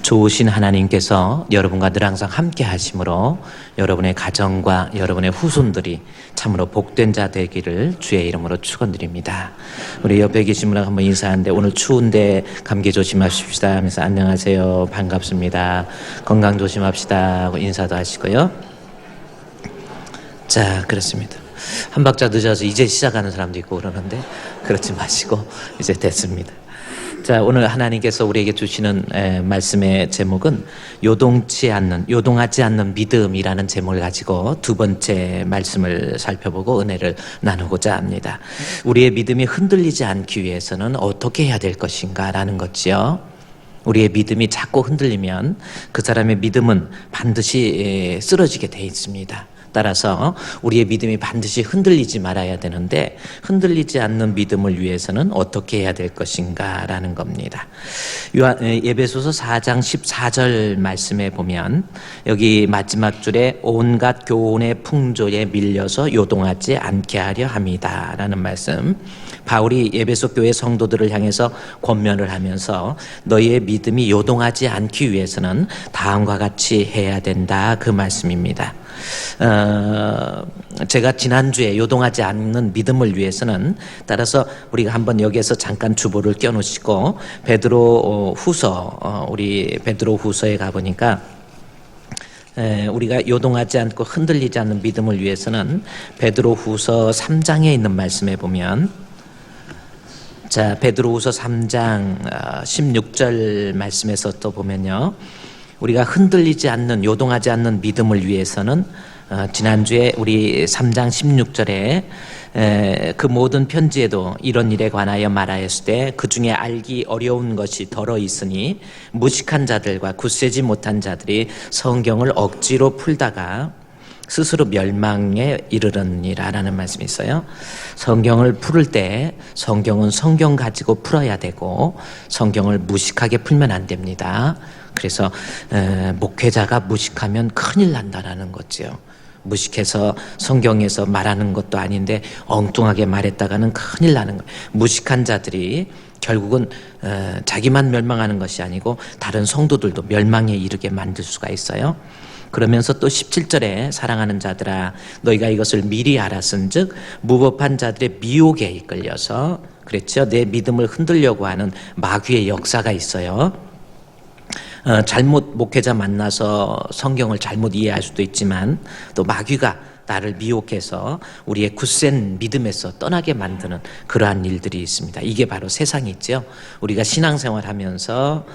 좋으신 하나님께서 여러분과 늘 항상 함께 하심으로 여러분의 가정과 여러분의 후손들이 참으로 복된 자 되기를 주의 이름으로 축원드립니다. 우리 옆에 계신 분하고 한번 인사하는데, 오늘 추운데 감기 조심하십시다 하면서 안녕하세요, 반갑습니다, 건강 조심합시다 하고 인사도 하시고요. 자, 그렇습니다. 한 박자 늦어서 이제 시작하는 사람도 있고 그러는데 그렇지 마시고 이제 됐습니다. 자, 오늘 하나님께서 우리에게 주시는 말씀의 제목은 요동하지 않는 믿음이라는 제목을 가지고 두 번째 말씀을 살펴보고 은혜를 나누고자 합니다. 우리의 믿음이 흔들리지 않기 위해서는 어떻게 해야 될 것인가 라는 거지요. 우리의 믿음이 자꾸 흔들리면 그 사람의 믿음은 반드시 쓰러지게 돼 있습니다. 따라서 우리의 믿음이 반드시 흔들리지 말아야 되는데, 흔들리지 않는 믿음을 위해서는 어떻게 해야 될 것인가 라는 겁니다. 에베소서 4장 14절 말씀에 보면 여기 마지막 줄에 온갖 교훈의 풍조에 밀려서 요동하지 않게 하려 함이다 라는 말씀, 바울이 에베소 교회 성도들을 향해서 권면을 하면서 너희의 믿음이 요동하지 않기 위해서는 다음과 같이 해야 된다, 그 말씀입니다. 제가 지난주에 요동하지 않는 믿음을 위해서는, 따라서 우리가 한번 여기에서 잠깐 주보를 껴놓으시고 베드로 후서, 우리 베드로 후서에 가보니까 우리가 요동하지 않고 흔들리지 않는 믿음을 위해서는 베드로 후서 3장에 있는 말씀에 보면, 자, 베드로 후서 3장 16절 말씀에서 또 보면요, 우리가 흔들리지 않는, 요동하지 않는 믿음을 위해서는 지난주에 우리 3장 16절에 그 모든 편지에도 이런 일에 관하여 말하였을 때 그 중에 알기 어려운 것이 덜어 있으니 무식한 자들과 굳세지 못한 자들이 성경을 억지로 풀다가 스스로 멸망에 이르느니라라는 말씀이 있어요. 성경을 풀을 때 성경은 성경 가지고 풀어야 되고 성경을 무식하게 풀면 안 됩니다. 그래서 목회자가 무식하면 큰일 난다라는 거죠. 무식해서 성경에서 말하는 것도 아닌데 엉뚱하게 말했다가는 큰일 나는 거예요. 무식한 자들이 결국은 자기만 멸망하는 것이 아니고 다른 성도들도 멸망에 이르게 만들 수가 있어요. 그러면서 또 17절에 사랑하는 자들아 너희가 이것을 미리 알았은즉 무법한 자들의 미혹에 이끌려서, 그랬죠, 내 믿음을 흔들려고 하는 마귀의 역사가 있어요. 잘못 목회자 만나서 성경을 잘못 이해할 수도 있지만 또 마귀가 나를 미혹해서 우리의 굳센 믿음에서 떠나게 만드는 그러한 일들이 있습니다. 이게 바로 세상이 있죠. 우리가 신앙생활하면서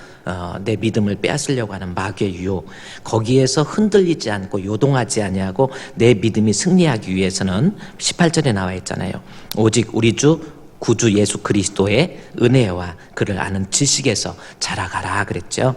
내 믿음을 빼앗으려고 하는 마귀의 유혹, 거기에서 흔들리지 않고 요동하지 아니하고 내 믿음이 승리하기 위해서는 18절에 나와 있잖아요. 오직 우리 주 구주 예수 그리스도의 은혜와 그를 아는 지식에서 자라가라 그랬죠.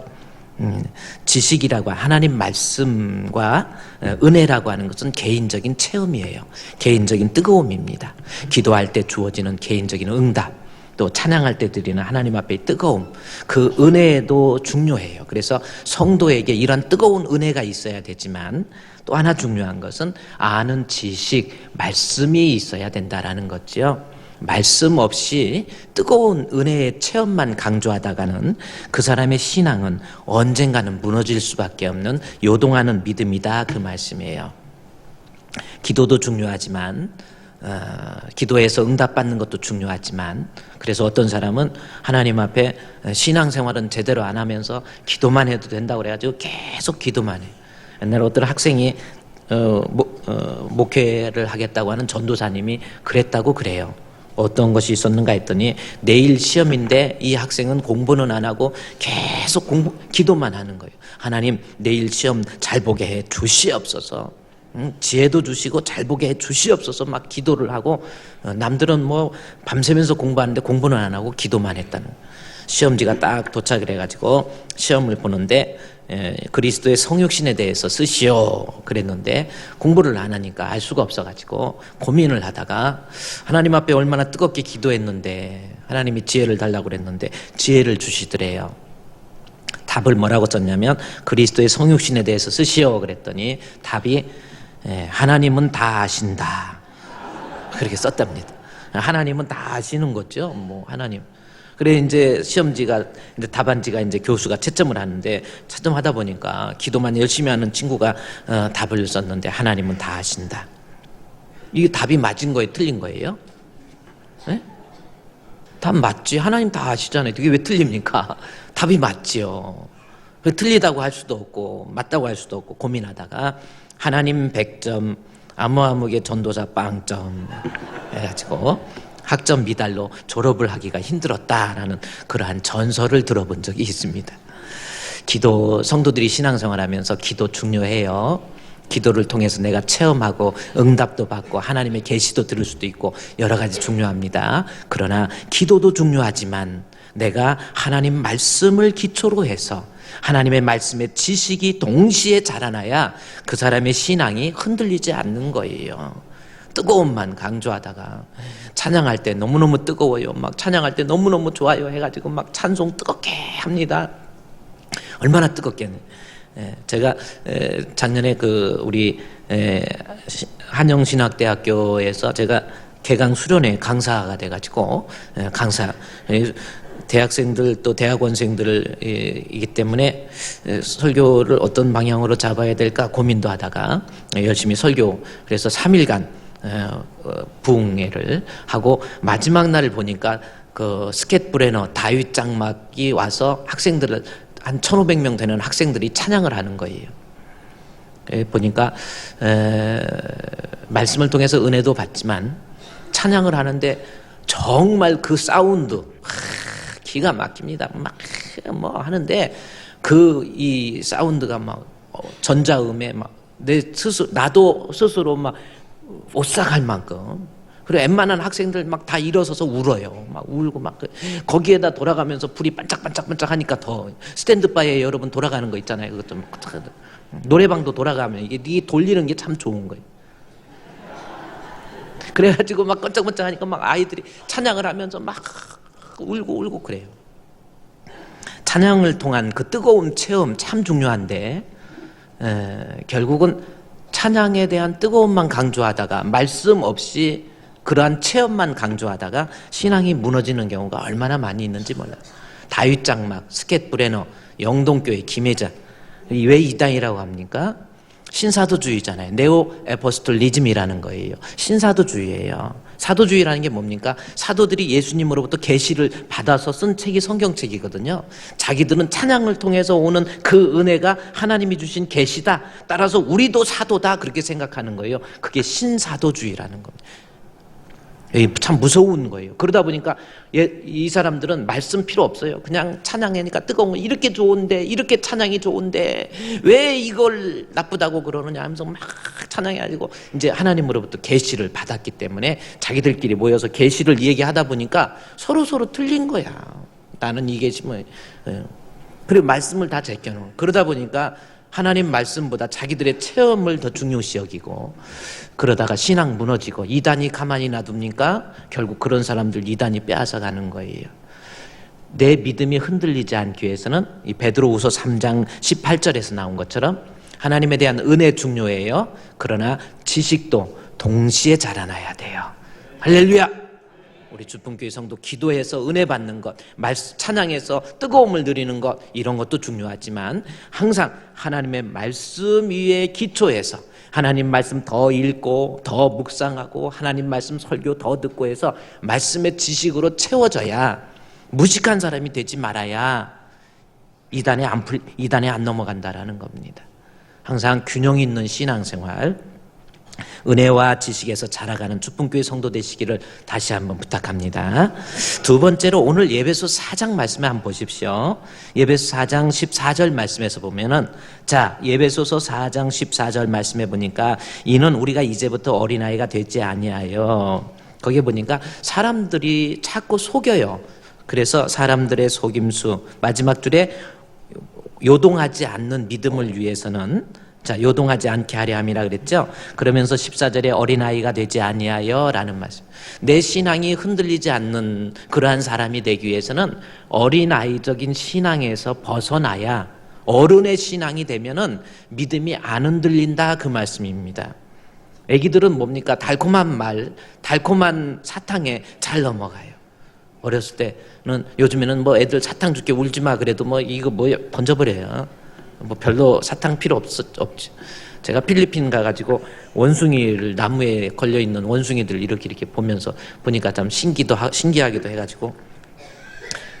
지식이라고, 하나님 말씀과 은혜라고 하는 것은 개인적인 체험이에요. 개인적인 뜨거움입니다. 기도할 때 주어지는 개인적인 응답, 또 찬양할 때 드리는 하나님 앞에 뜨거움, 그 은혜도 중요해요. 그래서 성도에게 이런 뜨거운 은혜가 있어야 되지만 또 하나 중요한 것은 아는 지식, 말씀이 있어야 된다라는 거죠. 말씀 없이 뜨거운 은혜의 체험만 강조하다가는 그 사람의 신앙은 언젠가는 무너질 수밖에 없는 요동하는 믿음이다, 그 말씀이에요. 기도도 중요하지만 기도에서 응답받는 것도 중요하지만, 그래서 어떤 사람은 하나님 앞에 신앙생활은 제대로 안 하면서 기도만 해도 된다고 그래가지고 계속 기도만 해요. 옛날에 어떤 학생이 목회를 하겠다고 하는 전도사님이 그랬다고 그래요. 어떤 것이 있었는가 했더니 내일 시험인데 이 학생은 공부는 안 하고 계속 기도만 하는 거예요. 하나님 내일 시험 잘 보게 해 주시옵소서, 지혜도 주시고 잘 보게 해 주시옵소서 막 기도를 하고, 남들은 뭐 밤새면서 공부하는데 공부는 안 하고 기도만 했다는 거예요. 시험지가 딱 도착을 해가지고 시험을 보는데 그리스도의 성육신에 대해서 쓰시오 그랬는데 공부를 안 하니까 알 수가 없어가지고 고민을 하다가 하나님 앞에 얼마나 뜨겁게 기도했는데 하나님이 지혜를 달라고 그랬는데 지혜를 주시더래요. 답을 뭐라고 썼냐면 그리스도의 성육신에 대해서 쓰시오 그랬더니 답이 하나님은 다 아신다 그렇게 썼답니다. 하나님은 다 아시는 거죠. 뭐 하나님. 그래 이제 시험지가 이제 답안지가 이제 교수가 채점을 하는데 채점하다 보니까 기도만 열심히 하는 친구가 답을 썼는데 하나님은 다 아신다. 이게 답이 맞은 거예요, 틀린 거예요? 네? 답 맞지. 하나님 다 아시잖아요. 이게 왜 틀립니까? 답이 맞지요. 틀리다고 할 수도 없고 맞다고 할 수도 없고 고민하다가 하나님 100점, 아무아무개 전도사 빵점 해가지고 학점 미달로 졸업을 하기가 힘들었다라는 그러한 전설을 들어본 적이 있습니다. 기도, 성도들이 신앙생활하면서 기도 중요해요. 기도를 통해서 내가 체험하고 응답도 받고 하나님의 계시도 들을 수도 있고 여러 가지 중요합니다. 그러나 기도도 중요하지만 내가 하나님 말씀을 기초로 해서 하나님의 말씀의 지식이 동시에 자라나야 그 사람의 신앙이 흔들리지 않는 거예요. 뜨거움만 강조하다가 찬양할 때 너무너무 뜨거워요. 막 찬양할 때 너무너무 좋아요 해가지고 막 찬송 뜨겁게 합니다. 얼마나 뜨겁겠네. 제가 작년에 그 우리 한영신학대학교에서 제가 개강 수련회 강사가 돼가지고 강사 대학생들 또 대학원생들이기 때문에 설교를 어떤 방향으로 잡아야 될까 고민도 하다가 열심히 설교 그래서 3일간 부흥회를 하고 마지막 날을 보니까 그 스켓 브레너 다윗 장막이 와서 학생들을 한 1,500명 되는 학생들이 찬양을 하는 거예요. 보니까 말씀을 통해서 은혜도 받지만 찬양을 하는데 정말 그 사운드 기가 막힙니다. 막 뭐 하는데 그 이 사운드가 막 전자음에 막 내 스스로 나도 스스로 막 오싹할 만큼 그리고 웬만한 학생들 막 다 일어서서 울어요. 막 울고 막 거기에다 돌아가면서 불이 반짝반짝반짝 하니까 더 스탠드바에 여러분 돌아가는 거 있잖아요. 그것도 노래방도 돌아가면 이게 돌리는 게 참 좋은 거예요. 그래가지고 막 번쩍번쩍 하니까 막 아이들이 찬양을 하면서 막 울고 그래요. 찬양을 통한 그 뜨거운 체험 참 중요한데 결국은 찬양에 대한 뜨거움만 강조하다가 말씀 없이 그러한 체험만 강조하다가 신앙이 무너지는 경우가 얼마나 많이 있는지 몰라요. 다윗 장막, 스켓 브레너, 영동교회 김혜자 왜 이단이라고 합니까? 신사도주의잖아요. 네오 에포스톨리즘이라는 거예요. 신사도주의예요. 사도주의라는 게 뭡니까? 사도들이 예수님으로부터 계시를 받아서 쓴 책이 성경책이거든요. 자기들은 찬양을 통해서 오는 그 은혜가 하나님이 주신 계시다. 따라서 우리도 사도다 그렇게 생각하는 거예요. 그게 신사도주의라는 겁니다. 참 무서운 거예요. 그러다 보니까 이 사람들은 말씀 필요 없어요. 그냥 찬양하니까 뜨거운 거 이렇게 좋은데 이렇게 찬양이 좋은데 왜 이걸 나쁘다고 그러느냐 하면서 막 찬양해가지고 이제 하나님으로부터 계시를 받았기 때문에 자기들끼리 모여서 계시를 얘기하다 보니까 서로 틀린 거야. 나는 이 계시면 그리고 말씀을 다 제껴놓은 그러다 보니까 하나님 말씀보다 자기들의 체험을 더 중요시 여기고 그러다가 신앙 무너지고 이단이 가만히 놔둡니까? 결국 그런 사람들 이단이 빼앗아 가는 거예요. 내 믿음이 흔들리지 않기 위해서는 이 베드로후서 3장 18절에서 나온 것처럼 하나님에 대한 은혜 중요해요. 그러나 지식도 동시에 자라나야 돼요. 할렐루야. 우리 주품교회 성도 기도해서 은혜 받는 것, 찬양해서 뜨거움을 누리는 것 이런 것도 중요하지만 항상 하나님의 말씀 위에 기초해서 하나님 말씀 더 읽고 더 묵상하고 하나님 말씀 설교 더 듣고 해서 말씀의 지식으로 채워져야 무식한 사람이 되지 말아야 이단에 안 넘어간다라는 겁니다. 항상 균형 있는 신앙생활 은혜와 지식에서 자라가는 주품교회 성도 되시기를 다시 한번 부탁합니다. 두 번째로 오늘 예배소 4장 말씀에 한번 보십시오. 예배소 4장 14절 말씀에서 보면은 자 예배소서 4장 14절 말씀에 보니까 이는 우리가 이제부터 어린아이가 되지 아니하여 거기에 보니까 사람들이 자꾸 속여요. 그래서 사람들의 속임수 마지막 줄에 요동하지 않는 믿음을 위해서는 자 요동하지 않게 하려 함이라 그랬죠. 그러면서 14절에 어린아이가 되지 아니하여 라는 말씀. 내 신앙이 흔들리지 않는 그러한 사람이 되기 위해서는 어린아이적인 신앙에서 벗어나야 어른의 신앙이 되면은 믿음이 안 흔들린다 그 말씀입니다. 애기들은 뭡니까? 달콤한 말, 달콤한 사탕에 잘 넘어가요. 어렸을 때는, 요즘에는 뭐 애들 사탕 줄게 울지 마 그래도 뭐 이거 뭐 던져버려요. 뭐 별로 사탕 필요 없지. 제가 필리핀 가가지고 원숭이를, 나무에 걸려있는 원숭이들 이렇게 보면서 보니까 참 신기하기도 해가지고,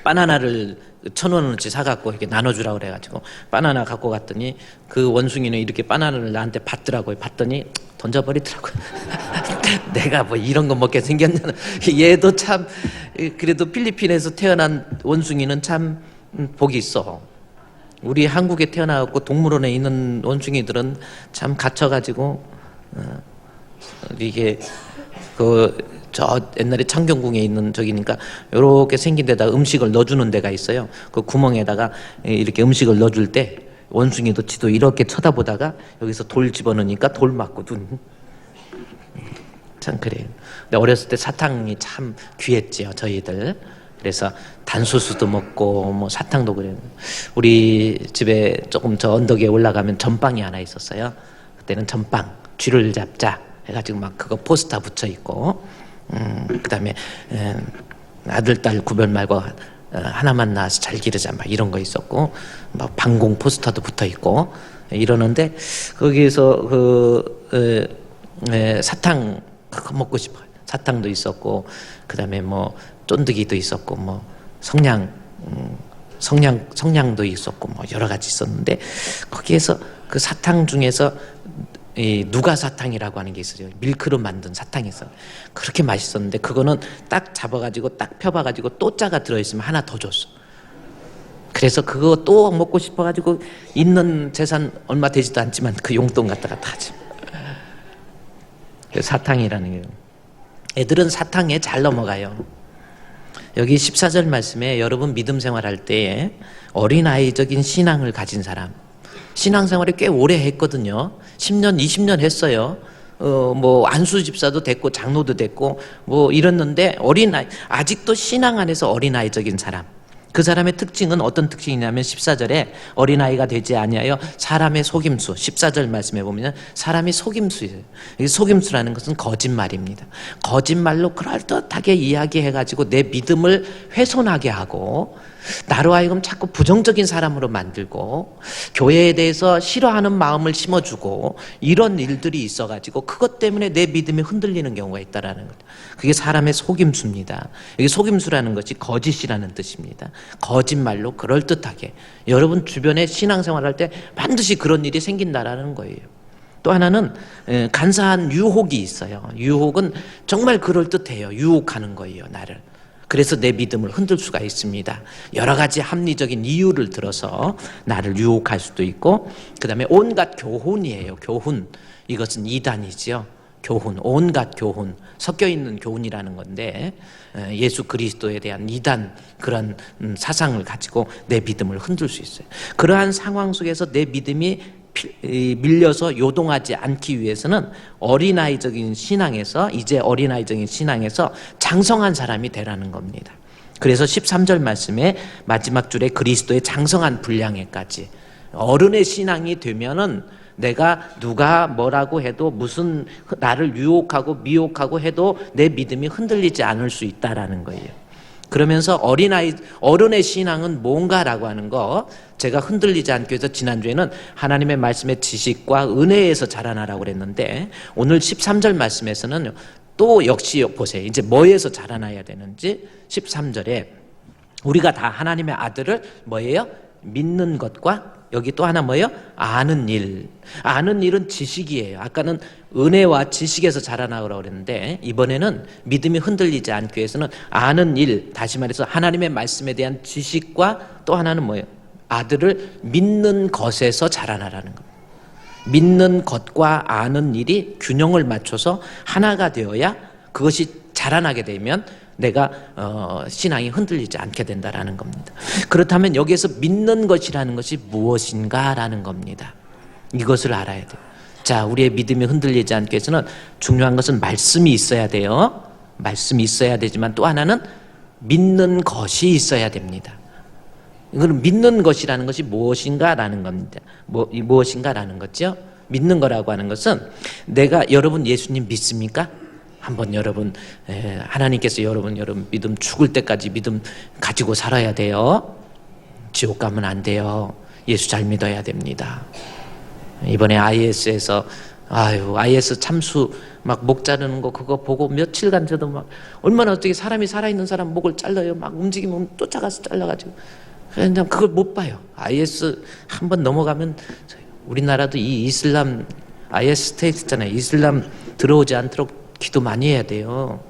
바나나를 1,000원어치 사갖고 이렇게 나눠주라고 그래가지고 바나나 갖고 갔더니 그 원숭이는 이렇게 바나나를 나한테 받더라고요. 받더니 던져버리더라고요. 내가 뭐 이런 거 먹게 생겼냐는. 얘도 참, 그래도 필리핀에서 태어난 원숭이는 참 복이 있어. 우리 한국에 태어나고 동물원에 있는 원숭이들은 참 갇혀가지고 이게 저 옛날에 창경궁에 있는 저기니까 요렇게 생긴 데다 음식을 넣어주는 데가 있어요. 그 구멍에다가 이렇게 음식을 넣어줄 때 원숭이도 지도 이렇게 쳐다보다가 여기서 돌 집어넣으니까 돌 맞고 참 그래요. 근데 어렸을 때 사탕이 참 귀했지요, 저희들. 그래서 단소수도 먹고 뭐 사탕도 그래요. 우리 집에 조금 저 언덕에 올라가면 전빵이 하나 있었어요. 그때는 전빵, 쥐를 잡자 해가지고 막 그거 포스터 붙여 있고, 그다음에 아들 딸 구별 말고 하나만 낳아서 잘 기르자 막 이런 거 있었고, 막 방공 포스터도 붙어 있고 이러는데, 거기에서 사탕 그거 먹고 싶어요. 사탕도 있었고, 그다음에 뭐 쫀득이도 있었고, 뭐 성냥도 있었고, 뭐 여러 가지 있었는데, 거기에서 그 사탕 중에서 이 누가 사탕이라고 하는 게 있어요. 밀크로 만든 사탕이 있어요. 그렇게 맛있었는데, 그거는 딱 잡아가지고 딱 펴봐가지고 또자가 들어있으면 하나 더 줬어. 그래서 그거 또 먹고 싶어가지고 있는 재산 얼마 되지도 않지만 그 용돈 갖다가 다 하지. 사탕이라는 게, 애들은 사탕에 잘 넘어가요. 여기 14절 말씀에 여러분 믿음 생활할 때에 어린아이적인 신앙을 가진 사람, 신앙생활을 꽤 오래 했거든요. 10년, 20년 했어요. 뭐 안수 집사도 됐고 장로도 됐고 뭐 이랬는데, 어린아이, 아직도 신앙 안에서 어린아이적인 사람, 그 사람의 특징은 어떤 특징이냐면 14절에 어린아이가 되지 아니하여 사람의 속임수, 14절 말씀에 보면 사람이 속임수예요. 속임수라는 것은 거짓말입니다. 거짓말로 그럴듯하게 이야기해가지고 내 믿음을 훼손하게 하고, 나로 하여금 자꾸 부정적인 사람으로 만들고, 교회에 대해서 싫어하는 마음을 심어주고, 이런 일들이 있어가지고 그것 때문에 내 믿음이 흔들리는 경우가 있다라는 거죠. 그게 사람의 속임수입니다. 여기 속임수라는 것이 거짓이라는 뜻입니다. 거짓말로 그럴듯하게, 여러분 주변에 신앙생활할 때 반드시 그런 일이 생긴다라는 거예요. 또 하나는 간사한 유혹이 있어요. 유혹은 정말 그럴듯해요. 유혹하는 거예요, 나를. 그래서 내 믿음을 흔들 수가 있습니다. 여러 가지 합리적인 이유를 들어서 나를 유혹할 수도 있고, 그 다음에 온갖 교훈이에요. 교훈. 이것은 이단이지요. 교훈, 온갖 교훈, 섞여 있는 교훈이라는 건데, 예수 그리스도에 대한 이단, 그런 사상을 가지고 내 믿음을 흔들 수 있어요. 그러한 상황 속에서 내 믿음이 밀려서 요동하지 않기 위해서는 어린아이적인 신앙에서, 이제 어린아이적인 신앙에서 장성한 사람이 되라는 겁니다. 그래서 13절 말씀에 마지막 줄에 그리스도의 장성한 분량에까지, 어른의 신앙이 되면은 내가 누가 뭐라고 해도, 무슨 나를 유혹하고 미혹하고 해도 내 믿음이 흔들리지 않을 수 있다라는 거예요. 그러면서 어른의 신앙은 뭔가라고 하는 거, 제가 흔들리지 않기 위해서 지난주에는 하나님의 말씀의 지식과 은혜에서 자라나라고 그랬는데, 오늘 13절 말씀에서는 또 역시 보세요. 이제 뭐에서 자라나야 되는지. 13절에 우리가 다 하나님의 아들을 뭐예요? 믿는 것과, 여기 또 하나 뭐예요? 아는 일. 아는 일은 지식이에요. 아까는 은혜와 지식에서 자라나라고 그랬는데, 이번에는 믿음이 흔들리지 않기 위해서는 아는 일, 다시 말해서 하나님의 말씀에 대한 지식과, 또 하나는 뭐예요? 아들을 믿는 것에서 자라나라는 겁니다. 믿는 것과 아는 일이 균형을 맞춰서 하나가 되어야, 그것이 자라나게 되면 내가 신앙이 흔들리지 않게 된다라는 겁니다. 그렇다면 여기에서 믿는 것이라는 것이 무엇인가라는 겁니다. 이것을 알아야 돼요. 자, 우리의 믿음이 흔들리지 않기 위해서는 중요한 것은 말씀이 있어야 돼요. 말씀이 있어야 되지만 또 하나는 믿는 것이 있어야 됩니다. 이거는 믿는 것이라는 것이 무엇인가라는 겁니다. 무엇인가라는 거죠. 믿는 거라고 하는 것은, 내가, 여러분 예수님 믿습니까? 한번 여러분 하나님께서 여러분 믿음 죽을 때까지 믿음 가지고 살아야 돼요. 지옥 가면 안 돼요. 예수 잘 믿어야 됩니다. 이번에 IS에서 IS 참수 막 목 자르는 거 그거 보고 며칠간 저도 막 얼마나 어떻게 사람이 살아있는 사람 목을 잘라요. 막 움직이면 쫓아가서 잘라가지고 그냥 그걸 못 봐요. IS 한번 넘어가면 우리나라도 이 이슬람 IS 스테이트 있잖아요. 이슬람 들어오지 않도록 기도 많이 해야 돼요.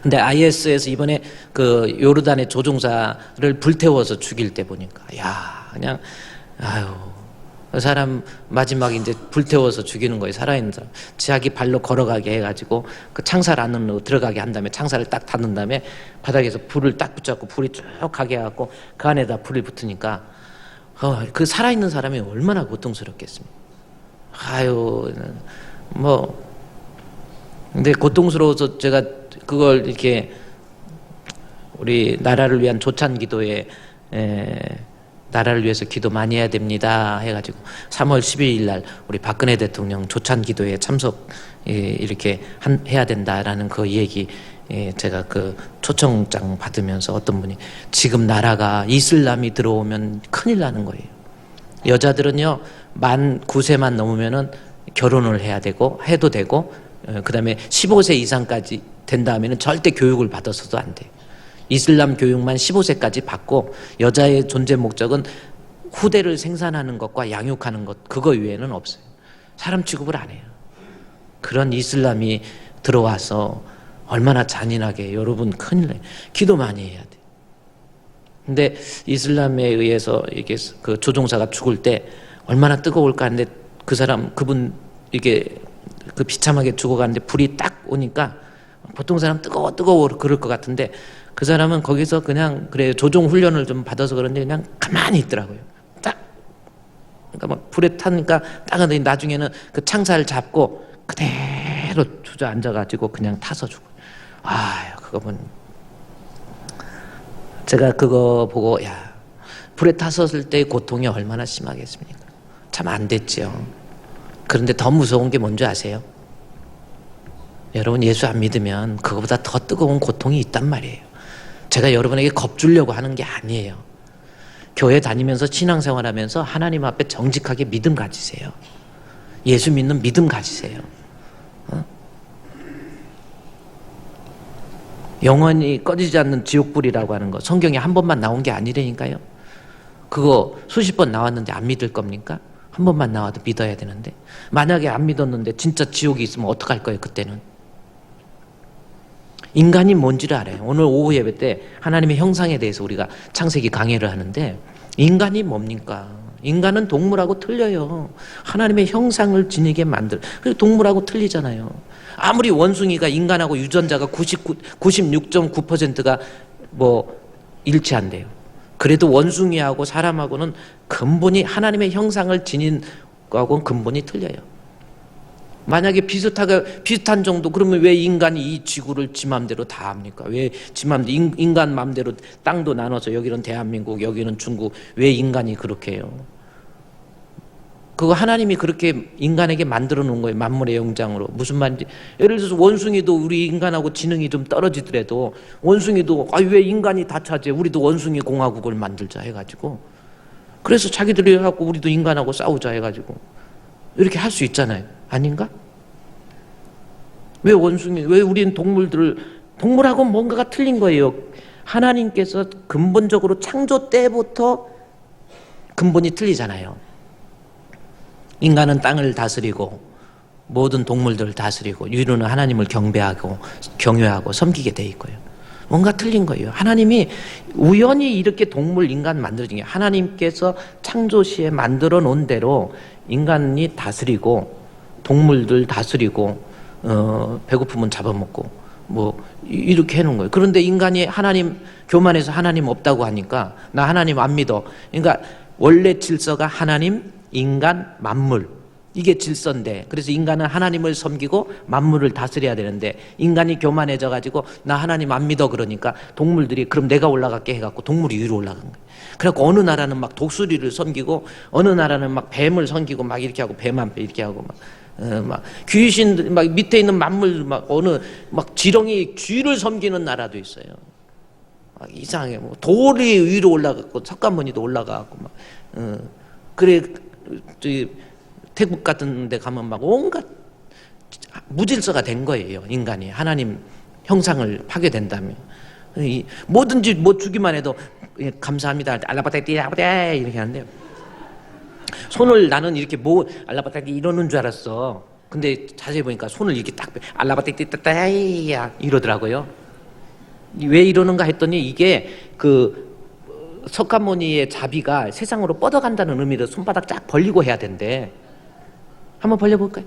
근데 IS에서 이번에 그 요르단의 조종사를 불태워서 죽일 때 보니까 그냥 그 사람 마지막에 이제 불태워서 죽이는 거예요. 살아있는 사람 자기 발로 걸어가게 해가지고 그 창살 안으로 들어가게 한 다음에 창살을 딱 닫는 다음에 바닥에서 불을 딱 붙잡고 불이 쭉 가게 해갖고 그 안에다 불이 붙으니까 그 살아있는 사람이 얼마나 고통스럽겠습니까. 근데 고통스러워서 제가 그걸 이렇게 우리 나라를 위한 조찬 기도에 나라를 위해서 기도 많이 해야 됩니다 해가지고 3월 12일 날 우리 박근혜 대통령 조찬 기도에 참석 이렇게 해야 된다라는 그 얘기 제가 그 초청장 받으면서 어떤 분이 지금 나라가 이슬람이 들어오면 큰일 나는 거예요. 여자들은요 만 9세만 넘으면은 결혼을 해야 되고 해도 되고 그 다음에 15세 이상까지 된다면은 절대 교육을 받아서도 안 돼요. 이슬람 교육만 15세까지 받고 여자의 존재 목적은 후대를 생산하는 것과 양육하는 것 그거 외에는 없어요. 사람 취급을 안 해요. 그런 이슬람이 들어와서 얼마나 잔인하게 여러분 큰일 나요. 기도 많이 해야 돼요. 근데 이슬람에 의해서 이게 그 조종사가 죽을 때 얼마나 뜨거울까 하는데 그분 이게 그 비참하게 죽어가는데 불이 딱 오니까 보통 사람 뜨거워 그럴 것 같은데 그 사람은 거기서 그냥 조종 훈련을 좀 받아서 그런지 그냥 가만히 있더라고요. 딱 그러니까 막 불에 타니까 딱 하더니 나중에는 그 창살 잡고 그대로 주저앉아가지고 그냥 타서 죽어요. 그거 보면 제가 그거 보고 불에 탔었을 때의 고통이 얼마나 심하겠습니까? 참 안 됐죠. 그런데 더 무서운 게 뭔지 아세요? 여러분 예수 안 믿으면 그거보다 더 뜨거운 고통이 있단 말이에요. 제가 여러분에게 겁주려고 하는 게 아니에요. 교회 다니면서 신앙생활하면서 하나님 앞에 정직하게 믿음 가지세요. 예수 믿는 믿음 가지세요. 영원히 꺼지지 않는 지옥불이라고 하는 거 성경에 한 번만 나온 게 아니라니까요. 그거 수십 번 나왔는데 안 믿을 겁니까? 한 번만 나와도 믿어야 되는데 만약에 안 믿었는데 진짜 지옥이 있으면 어떡할 거예요 그때는? 인간이 뭔지를 알아요. 오늘 오후 예배 때 하나님의 형상에 대해서 우리가 창세기 강해를 하는데 인간이 뭡니까? 인간은 동물하고 틀려요. 하나님의 형상을 지니게 만들. 그리고 동물하고 틀리잖아요. 아무리 원숭이가 인간하고 유전자가 96.9%가 일치한대요. 그래도 원숭이하고 사람하고는 근본이 하나님의 형상을 지닌 거하고는 근본이 틀려요. 만약에 비슷한 정도 그러면 왜 인간이 이 지구를 지 맘대로 다 합니까? 왜 지 맘대로 인간 맘대로 땅도 나눠서 여기는 대한민국 여기는 중국 왜 인간이 그렇게 해요? 그거 하나님이 그렇게 인간에게 만들어 놓은 거예요. 만물의 영장으로. 무슨 말인지 예를 들어서 원숭이도 우리 인간하고 지능이 좀 떨어지더라도 원숭이도 왜 인간이 다 차지해 우리도 원숭이 공화국을 만들자 해가지고 그래서 자기들이 해갖고 우리도 인간하고 싸우자 해가지고 이렇게 할 수 있잖아요. 아닌가? 왜 우리는 동물하고 뭔가가 틀린 거예요. 하나님께서 근본적으로 창조 때부터 근본이 틀리잖아요. 인간은 땅을 다스리고 모든 동물들을 다스리고 인류는 하나님을 경배하고 경외하고 섬기게 돼 있고요. 뭔가 틀린 거예요. 하나님이 우연히 이렇게 동물, 인간 만들어진 게 하나님께서 창조시에 만들어 놓은 대로 인간이 다스리고 동물들 다스리고 배고프면 잡아먹고 이렇게 해놓은 거예요. 그런데 인간이 하나님 교만해서 하나님 없다고 하니까 나 하나님 안 믿어. 그러니까 원래 질서가 하나님, 인간, 만물 이게 질서인데 그래서 인간은 하나님을 섬기고 만물을 다스려야 되는데 인간이 교만해져 가지고 나 하나님 안 믿어 그러니까 동물들이 그럼 내가 올라갈게 해갖고 동물이 위로 올라간 거예요. 그래갖고 어느 나라는 막 독수리를 섬기고 어느 나라는 막 뱀을 섬기고 막 이렇게 하고 뱀한테 이렇게 하고 막 막 귀신 막 밑에 있는 만물 막 어느 막 지렁이 쥐를 섬기는 나라도 있어요. 막 이상하게 뭐 돌이 위로 올라갔고 석가모니도 올라가고 막 그래 태국 같은 데 가면 막 온갖 무질서가 된 거예요. 인간이 하나님 형상을 파괴된다면 뭐든지 뭐 주기만 해도 감사합니다 알라바타띠 이렇게 하는데요. 손을 나는 이렇게 뭐 알라바타띠 이러는 줄 알았어. 근데 자세히 보니까 손을 이렇게 딱 알라바타띠 따따야 이러더라고요. 왜 이러는가 했더니 이게 그 석가모니의 자비가 세상으로 뻗어간다는 의미로 손바닥 쫙 벌리고 해야 된대. 한번 벌려볼까요?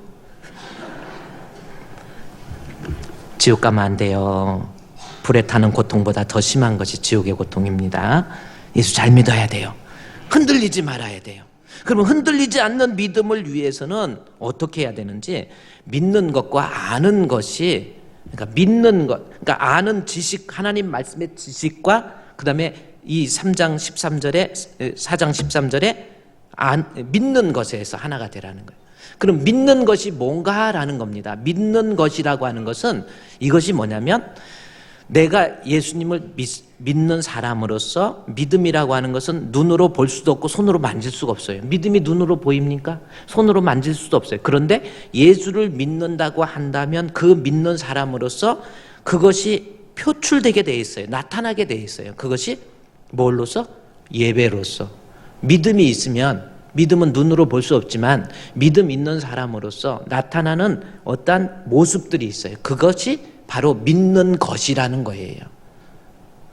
지옥 가면 안 돼요. 불에 타는 고통보다 더 심한 것이 지옥의 고통입니다. 예수 잘 믿어야 돼요. 흔들리지 말아야 돼요. 그러면 흔들리지 않는 믿음을 위해서는 어떻게 해야 되는지 믿는 것과 아는 것이 그러니까 믿는 것, 그러니까 아는 지식, 하나님 말씀의 지식과 그 다음에 이 3장 13절에 4장 13절에 믿는 것에서 하나가 되라는 거예요. 그럼 믿는 것이 뭔가라는 겁니다. 믿는 것이라고 하는 것은 이것이 뭐냐면 내가 예수님을 믿는 사람으로서 믿음이라고 하는 것은 눈으로 볼 수도 없고 손으로 만질 수가 없어요. 믿음이 눈으로 보입니까? 손으로 만질 수도 없어요. 그런데 예수를 믿는다고 한다면 그 믿는 사람으로서 그것이 표출되게 돼 있어요. 나타나게 돼 있어요. 그것이 뭘로서? 예배로서. 믿음이 있으면 믿음은 눈으로 볼 수 없지만 믿음 있는 사람으로서 나타나는 어떠한 모습들이 있어요. 그것이 바로 믿는 것이라는 거예요.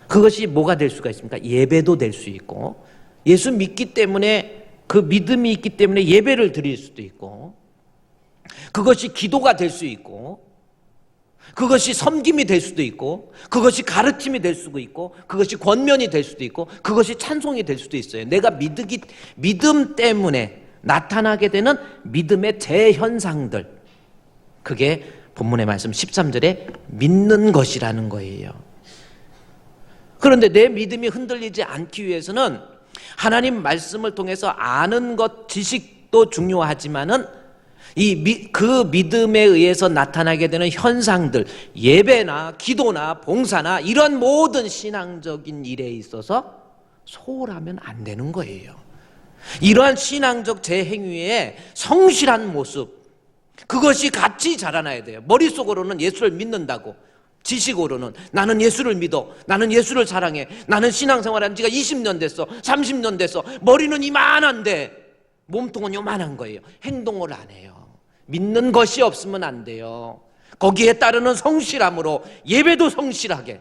그것이 뭐가 될 수가 있습니까? 예배도 될 수 있고 예수 믿기 때문에 그 믿음이 있기 때문에 예배를 드릴 수도 있고 그것이 기도가 될 수 있고 그것이 섬김이 될 수도 있고 그것이 가르침이 될 수도 있고 그것이 권면이 될 수도 있고 그것이 찬송이 될 수도 있어요. 내가 믿음 때문에 나타나게 되는 믿음의 재현상들, 그게 본문의 말씀 13절에 믿는 것이라는 거예요. 그런데 내 믿음이 흔들리지 않기 위해서는 하나님 말씀을 통해서 아는 것, 지식도 중요하지만은 그 믿음에 의해서 나타나게 되는 현상들, 예배나 기도나 봉사나 이런 모든 신앙적인 일에 있어서 소홀하면 안 되는 거예요. 이러한 신앙적 제행위의 성실한 모습, 그것이 같이 자라나야 돼요. 머릿속으로는 예수를 믿는다고, 지식으로는 나는 예수를 믿어, 나는 예수를 사랑해, 나는 신앙생활한 지가 20년 됐어, 30년 됐어. 머리는 이만한데 몸통은 요만한 거예요. 행동을 안 해요. 믿는 것이 없으면 안 돼요. 거기에 따르는 성실함으로 예배도 성실하게,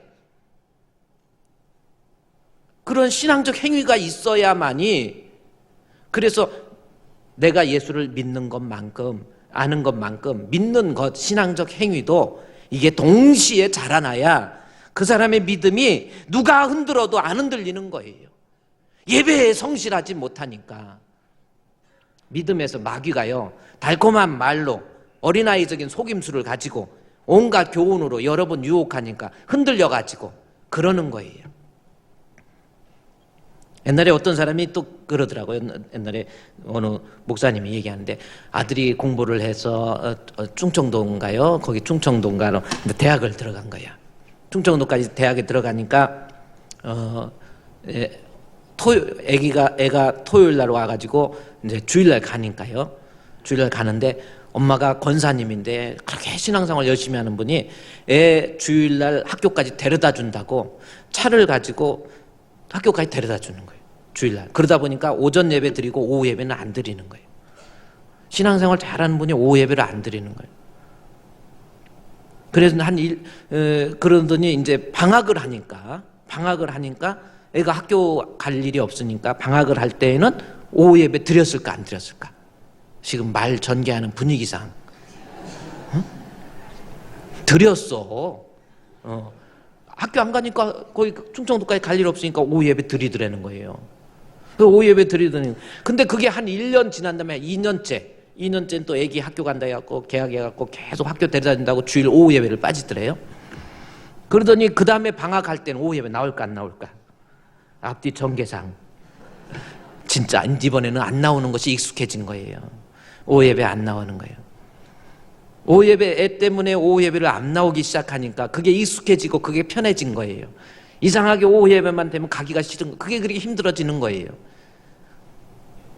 그런 신앙적 행위가 있어야만이, 그래서 내가 예수를 믿는 것만큼 아는 것만큼 믿는 것, 신앙적 행위도 이게 동시에 자라나야 그 사람의 믿음이 누가 흔들어도 안 흔들리는 거예요. 예배에 성실하지 못하니까. 믿음에서 마귀가요, 달콤한 말로 어린아이적인 속임수를 가지고 온갖 교훈으로 여러 번 유혹하니까 흔들려가지고 그러는 거예요. 옛날에 어떤 사람이 또 그러더라고요. 옛날에 어느 목사님이 얘기하는데 아들이 공부를 해서 충청도인가요? 거기 충청도인가로 대학을 들어간 거야. 충청도까지 대학에 들어가니까 애가 토요일 날 와가지고 이제 주일날 가니까요. 주일날 가는데 엄마가 권사님인데 그렇게 신앙생활 열심히 하는 분이 애 주일날 학교까지 데려다 준다고 차를 가지고 학교까지 데려다 주는 거예요. 주일날. 그러다 보니까 오전 예배 드리고 오후 예배는 안 드리는 거예요. 신앙생활 잘하는 분이 오후 예배를 안 드리는 거예요. 그래서 그러더니 이제 방학을 하니까 애가 학교 갈 일이 없으니까 방학을 할 때에는 오후 예배 드렸을까 안 드렸을까? 지금 말 전개하는 분위기상 드렸어. 학교 안 가니까 거기 충청도까지 갈 일 없으니까 오후 예배 드리더라는 거예요. 오후 예배 드리더니, 근데 그게 한 1년 지난 다음에 2년째는 또 애기 학교 간다 해갖고 계약해갖고 계속 학교 데려다 준다고 주일 오후 예배를 빠지더래요. 그러더니 그 다음에 방학할 때는 오후 예배 나올까 안 나올까? 앞뒤 전개상 진짜 이번에는 안 나오는 것이 익숙해진 거예요. 오후 예배 안 나오는 거예요. 오후 예배 애 때문에 오후 예배를 안 나오기 시작하니까 그게 익숙해지고 그게 편해진 거예요. 이상하게 오후 예배만 되면 가기가 싫은 거, 그게 그렇게 힘들어지는 거예요.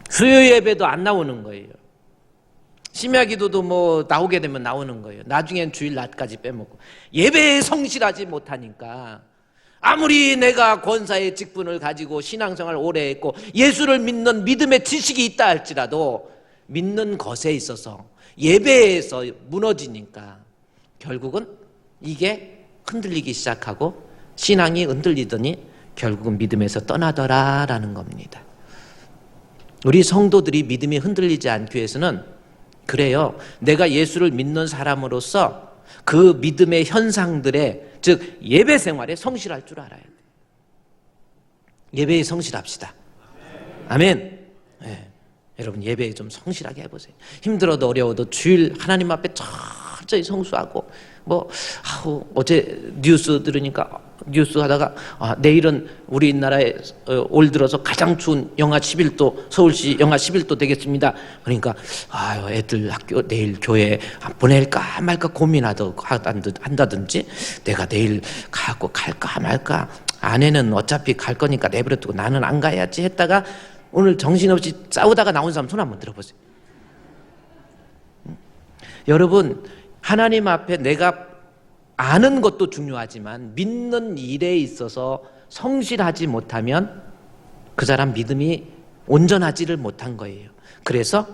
수요 예배도 안 나오는 거예요. 심야 기도도 뭐 나오게 되면 나오는 거예요. 나중엔 주일 낮까지 빼먹고 예배에 성실하지 못하니까 아무리 내가 권사의 직분을 가지고 신앙생활을 오래 했고 예수를 믿는 믿음의 지식이 있다 할지라도 믿는 것에 있어서 예배에서 무너지니까 결국은 이게 흔들리기 시작하고 신앙이 흔들리더니 결국은 믿음에서 떠나더라라는 겁니다. 우리 성도들이 믿음이 흔들리지 않기 위해서는 그래요. 내가 예수를 믿는 사람으로서 그 믿음의 현상들에, 즉 예배 생활에 성실할 줄 알아야 돼요. 예배에 성실합시다. 아멘. 네. 여러분 예배에 좀 성실하게 해보세요. 힘들어도 어려워도 주일 하나님 앞에 철저히 성수하고 어제 뉴스 들으니까 뉴스 하다가 내일은 우리나라에 올 들어서 가장 추운 영하 11도 서울시 영하 11도 되겠습니다. 그러니까 애들 학교 내일 교회 보낼까 말까 고민한다든지 내가 내일 갈까 말까 아내는 어차피 갈 거니까 내버려두고 나는 안 가야지 했다가 오늘 정신없이 싸우다가 나온 사람 손 한번 들어보세요. 여러분 하나님 앞에 내가 아는 것도 중요하지만 믿는 일에 있어서 성실하지 못하면 그 사람 믿음이 온전하지를 못한 거예요. 그래서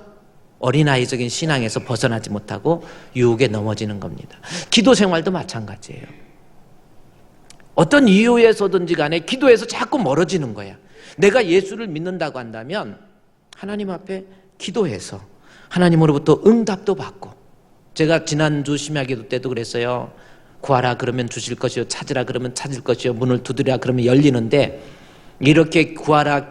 어린아이적인 신앙에서 벗어나지 못하고 유혹에 넘어지는 겁니다. 기도 생활도 마찬가지예요. 어떤 이유에서든지 간에 기도에서 자꾸 멀어지는 거야. 내가 예수를 믿는다고 한다면 하나님 앞에 기도해서 하나님으로부터 응답도 받고, 제가 지난주 심야기도 때도 그랬어요. 구하라 그러면 주실 것이요, 찾으라 그러면 찾을 것이요, 문을 두드리라 그러면 열리는데, 이렇게 구하라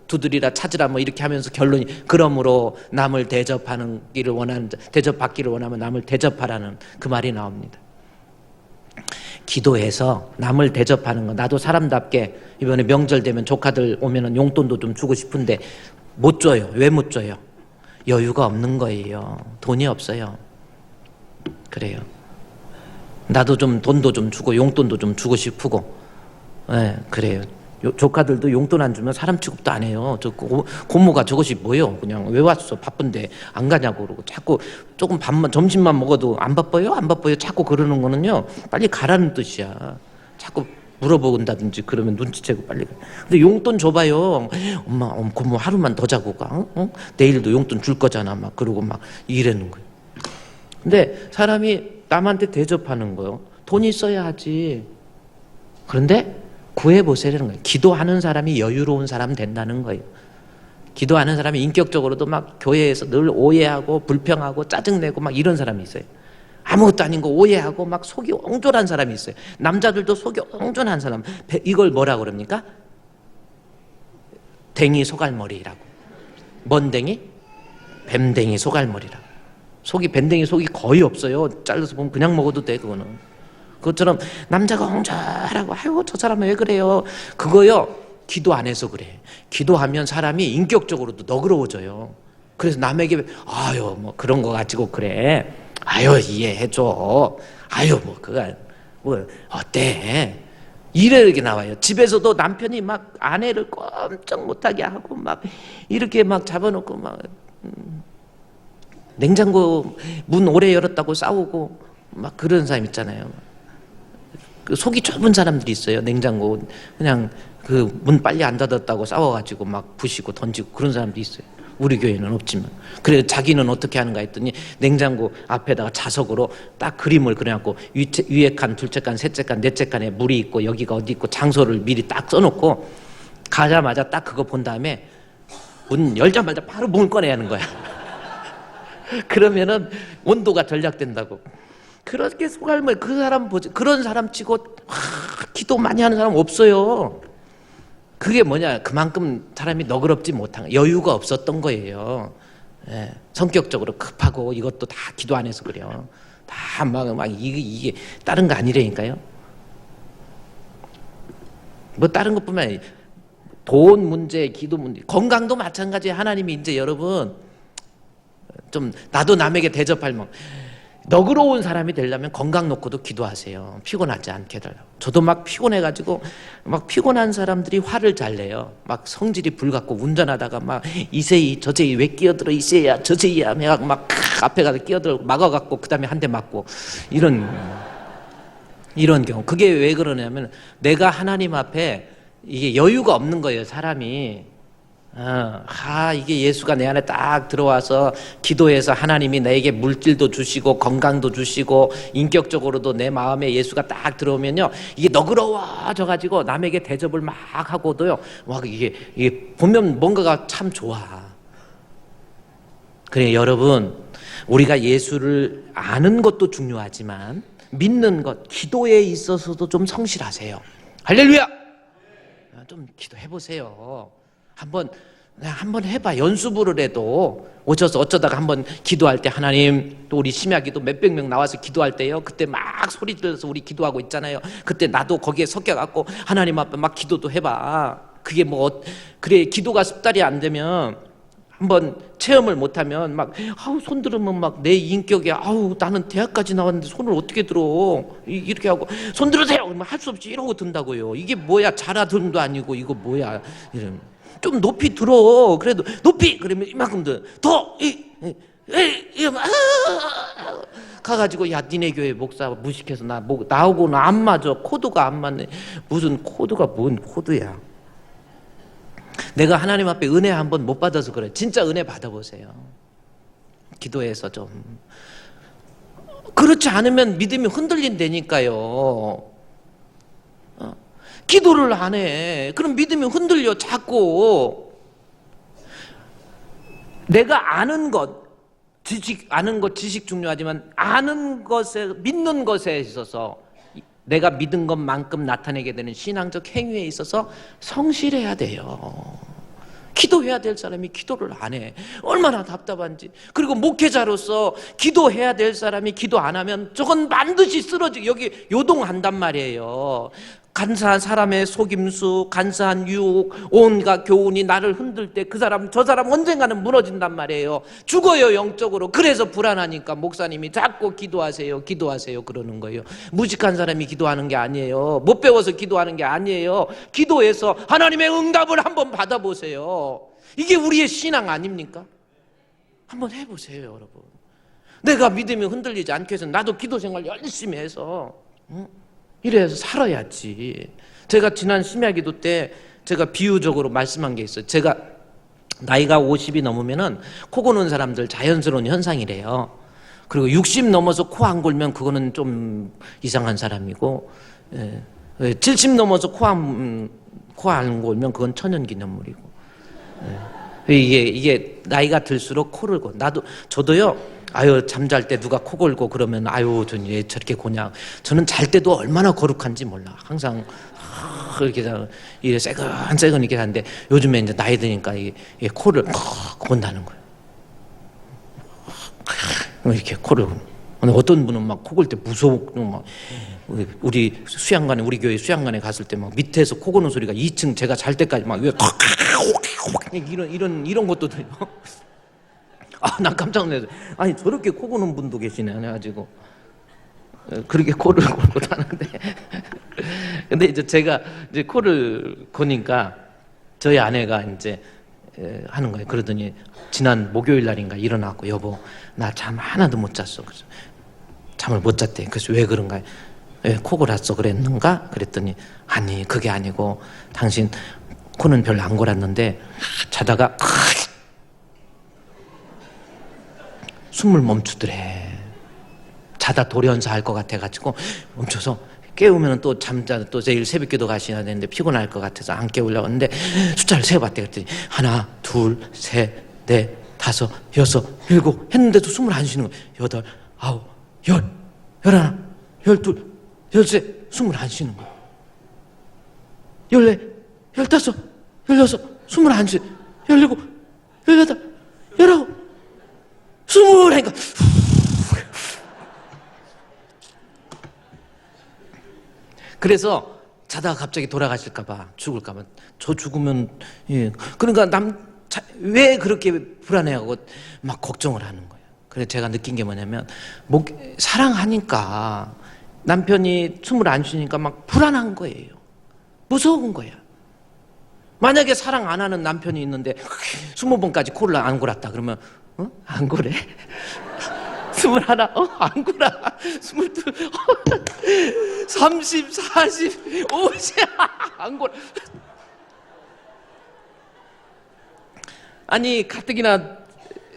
두드리라 찾으라 이렇게 하면서 결론이 그러므로 남을 대접받기를 원하면 남을 대접하라는 그 말이 나옵니다. 기도해서 남을 대접하는 거, 나도 사람답게 이번에 명절 되면 조카들 오면은 용돈도 좀 주고 싶은데 못 줘요. 왜 못 줘요? 여유가 없는 거예요. 돈이 없어요. 그래요. 나도 좀 돈도 좀 주고 용돈도 좀 주고 싶고, 그래요. 조카들도 용돈 안 주면 사람 취급도 안 해요. 저 고모가 저것이 뭐예요? 그냥 왜 왔어? 바쁜데 안 가냐고 그러고, 자꾸 조금 점심만 먹어도 안 바빠요? 안 바빠요? 자꾸 그러는 거는요, 빨리 가라는 뜻이야. 자꾸 물어본다든지 그러면 눈치채고 빨리 가. 근데 용돈 줘봐요. 엄마, 고모 하루만 더 자고 가. 내일도 용돈 줄 거잖아. 그러고 이러는 거예요. 근데 사람이 남한테 대접하는 거요, 돈이 있어야 하지. 그런데 구해보세요라는 거예요. 기도하는 사람이 여유로운 사람 된다는 거예요. 기도하는 사람이 인격적으로도 교회에서 늘 오해하고 불평하고 짜증내고 이런 사람이 있어요. 아무것도 아닌 거 오해하고 속이 옹졸한 사람이 있어요. 남자들도 속이 옹졸한 사람, 이걸 뭐라고 그럽니까? 댕이 소갈머리라고. 뭔 댕이? 뱀댕이 소갈머리라고. 뱀댕이 속이 거의 없어요. 잘라서 보면 그냥 먹어도 돼. 그거는 그것처럼 남자가 옹졸하고 아이고 저 사람은 왜 그래요? 그거요, 기도 안 해서 그래. 기도하면 사람이 인격적으로도 너그러워져요. 그래서 남에게 그런 거 가지고 그래, 이해해줘, 그거 어때, 이렇게 나와요. 집에서도 남편이 아내를 꼼짝 못하게 하고 이렇게 잡아놓고 냉장고 문 오래 열었다고 싸우고 그런 사람 있잖아요. 그 속이 좁은 사람들이 있어요. 냉장고 그냥 그 문 빨리 안 닫았다고 싸워가지고 부시고 던지고 그런 사람도 있어요. 우리 교회는 없지만. 그래서 자기는 어떻게 하는가 했더니 냉장고 앞에다가 자석으로 딱 그림을 그려갖고 위에 칸, 둘째 칸, 셋째 칸, 넷째 칸에 물이 있고 여기가 어디 있고 장소를 미리 딱 써놓고 가자마자 딱 그거 본 다음에 문 열자마자 바로 문을 꺼내야 하는 거야. 그러면은 온도가 절약된다고. 그렇게 소갈머리, 그 사람 보지, 그런 사람 치고 기도 많이 하는 사람 없어요. 그게 뭐냐, 그만큼 사람이 너그럽지 못한, 여유가 없었던 거예요. 성격적으로 급하고 이것도 다 기도 안 해서 그래요. 다 이게 다른 거 아니라니까요. 다른 것뿐만 아니라 돈 문제, 기도 문제, 건강도 마찬가지예요. 하나님이 이제 여러분 좀 나도 남에게 대접할 너그러운 사람이 되려면 건강 놓고도 기도하세요. 피곤하지 않게 해달라고. 저도 막 피곤해가지고 막 피곤한 사람들이 화를 잘 내요. 막 성질이 불같고 운전하다가 막 이세이 저세이 왜 끼어들어 이세야 저세이야 막 앞에 가서 끼어들고 막아갖고 그 다음에 한 대 맞고 이런 경우. 그게 왜 그러냐면 내가 하나님 앞에 이게 여유가 없는 거예요, 사람이. 이게 예수가 내 안에 딱 들어와서 기도해서 하나님이 나에게 물질도 주시고 건강도 주시고 인격적으로도 내 마음에 예수가 딱 들어오면요, 이게 너그러워져 가지고 남에게 대접을 막 하고도요, 막 이게 보면 뭔가가 참 좋아. 그래, 여러분, 우리가 예수를 아는 것도 중요하지만 믿는 것, 기도에 있어서도 좀 성실하세요. 할렐루야! 좀 기도해 보세요. 한번 해봐. 연수부를 해도 오셔서 어쩌다가 한번 기도할 때 하나님, 또 우리 심야기도 몇백 명 나와서 기도할 때요, 그때 막 소리 들어서 우리 기도하고 있잖아요. 그때 나도 거기에 섞여갖고 하나님 앞에 막 기도도 해봐. 그게 그래, 기도가 습달이 안 되면, 한번 체험을 못하면 막 손 들으면 막 내 인격에 나는 대학까지 나왔는데 손을 어떻게 들어, 이렇게 하고 손 들으세요 그러면 할 수 없이 이러고 든다고요. 이게 뭐야, 자라듬도 아니고 이거 뭐야. 이러면 좀 높이 들어. 그래도 높이 그러면 이만큼 더 가가지고 야, 니네 교회 목사 무식해서 나오고는 안 맞아. 코드가 안 맞네. 무슨 코드가 뭔 코드야. 내가 하나님 앞에 은혜 한번 못 받아서 그래. 진짜 은혜 받아보세요. 기도해서 좀. 그렇지 않으면 믿음이 흔들린다니까요. 기도를 안 해. 그럼 믿음이 흔들려 자꾸. 내가 아는 것, 지식 중요하지만 아는 것에, 믿는 것에 있어서 내가 믿은 것만큼 나타내게 되는 신앙적 행위에 있어서 성실해야 돼요. 기도해야 될 사람이 기도를 안 해. 얼마나 답답한지. 그리고 목회자로서 기도해야 될 사람이 기도 안 하면 저건 반드시 쓰러지고 여기 요동한단 말이에요. 간사한 사람의 속임수, 간사한 유혹, 온갖 교훈이 나를 흔들 때 그 사람 저 사람 언젠가는 무너진단 말이에요. 죽어요, 영적으로. 그래서 불안하니까 목사님이 자꾸 기도하세요 그러는 거예요. 무식한 사람이 기도하는 게 아니에요. 못 배워서 기도하는 게 아니에요. 기도해서 하나님의 응답을 한번 받아보세요. 이게 우리의 신앙 아닙니까? 한번 해보세요, 여러분. 내가 믿음이 흔들리지 않게 해서 나도 기도 생활 열심히 해서 이래서 살아야지. 제가 지난 심야기도 때 제가 비유적으로 말씀한 게 있어요. 제가 나이가 50이 넘으면은 코 고는 사람들 자연스러운 현상이래요. 그리고 60 넘어서 코 안 골면 그거는 좀 이상한 사람이고, 70 넘어서 코 안 골면 그건 천연기념물이고. 이게 나이가 들수록 코를 고. 저도요. 잠잘 때 누가 코 골고 그러면 전 왜 저렇게 고냐. 저는 잘 때도 얼마나 거룩한지 몰라. 항상 이렇게 새근새근 이렇게 하는데 요즘에 이제 나이 드니까 이게 코를 곤다는 거예요. 이렇게 코를. 어떤 분은 막 코 골 때 무서워. 막 우리 교회 수양관에 갔을 때 막 밑에서 코 고는 소리가 2층 제가 잘 때까지 막 이런 것도 들려. 난 깜짝 놀랐어요. 아니, 저렇게 코 고는 분도 계시네. 해가지고 그렇게 코를 골고 다는데. 근데 이제 제가 이제 코를 고니까 저희 아내가 이제 하는 거예요. 그러더니 지난 목요일 날인가 일어나고, 여보, 나 잠 하나도 못 잤어. 그래서 잠을 못 잤대. 그래서 왜 그런가? 왜 코 골았어 그랬는가? 그랬더니 아니, 그게 아니고 당신 코는 별로 안 골았는데 자다가 숨을 멈추더래. 자다 돌연사할 것 같아가지고 멈춰서 깨우면 또 또 내일 새벽기도 가셔야 되는데 피곤할 것 같아서 안 깨우려고 했는데 숫자를 세어봤대. 그랬더니 하나, 둘, 셋, 넷, 다섯, 여섯, 일곱 했는데도 숨을 안 쉬는 거예요. 여덟, 아홉, 열, 열하나, 열둘, 열셋, 숨을 안 쉬는 거예요. 열네, 열다섯, 열여섯, 숨을 안 쉬어요. 열일곱, 열여덟, 열아홉, 숨을 하니까 그래서 자다가 갑자기 돌아가실까봐, 죽을까봐. 저 죽으면, 그러니까 왜 그렇게 불안해하고 막 걱정을 하는 거예요. 그래서 제가 느낀 게 뭐냐면 사랑하니까 남편이 숨을 안 쉬니까 막 불안한 거예요. 무서운 거야. 만약에 사랑 안 하는 남편이 있는데 20번까지 코를 안 골았다 그러면 안 고래? 21, 안 골아. 22, 30, 40, 50, 안 골아. 아니 가뜩이나